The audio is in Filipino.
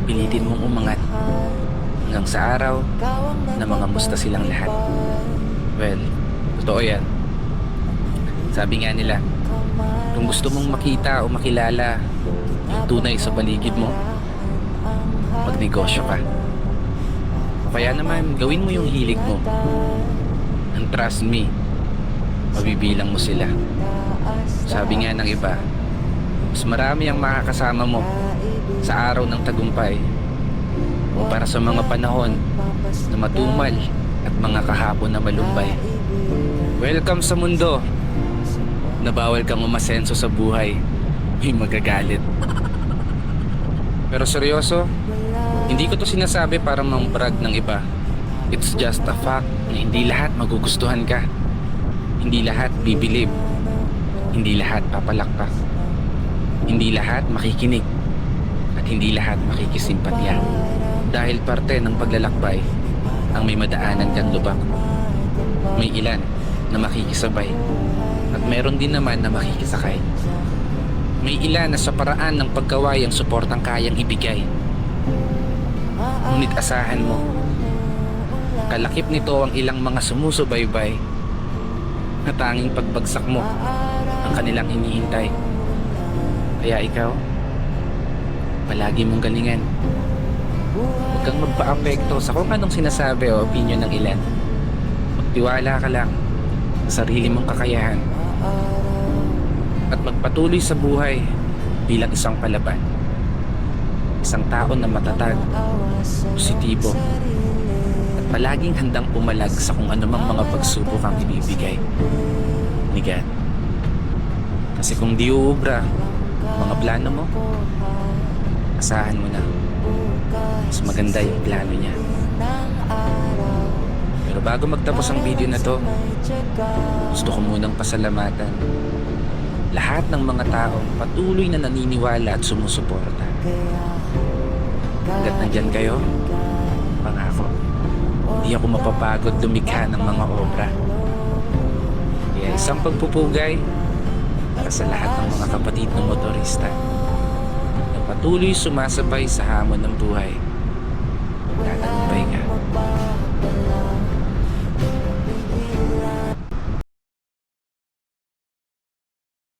Pilitin mong umangat hanggang sa araw na mga musta silang lahat. Well, totoo yan. Sabi nga nila, kung gusto mong makita o makilala yung tunay sa paligid mo, magnegosyo ka. O kaya naman, gawin mo yung hilig mo. And trust me, mabibilang mo sila. Sabi nga ng iba, mas marami ang makakasama mo sa araw ng tagumpay para sa mga panahon na matumal at mga kahapon na malumbay. Welcome sa mundo na bawal kang umasenso sa buhay. May magagalit. Pero seryoso, hindi ko to sinasabi para mang-brag ng iba. It's just a fact na hindi lahat magugustuhan ka. Hindi lahat bibilib. Hindi lahat papalakpak. Hindi lahat makikinig. At hindi lahat makikisimpatya. Dahil parte ng paglalakbay ang may madaanan kang lubak. May ilan na makikisabay. At meron din naman na makikisakay. May ilan na sa paraan ng pagkaway ang suportang kayang ibigay. Ngunit asahan mo, kalakip nito ang ilang mga sumusubaybay na tanging pagbagsak mo ang kanilang hinihintay. Kaya ikaw, palagi mong galingan. Huwag kang magpa-apekto sa kung anong sinasabi o opinion ng ilan. Magtiwala ka lang sa sarili mong kakayahan at magpatuloy sa buhay bilang isang palaban. Isang tao na matatag, positibo, at palaging handang pumalag sa kung anumang mga pagsubok ang ibibigay ni God. Kasi kung di uubra mga plano mo, asahan mo na mas maganda yung plano niya. Pero bago magtapos ang video na to, gusto ko munang pasalamatan lahat ng mga taong patuloy na naniniwala at sumusuporta. Hanggat nandyan kayo, pangako, hindi ako mapapagod lumikha ng mga obra. Kaya isang pagpupugay para sa lahat ng mga kapatid ng motorista na patuloy sumasabay sa hamon ng buhay. Tatagumpay ka.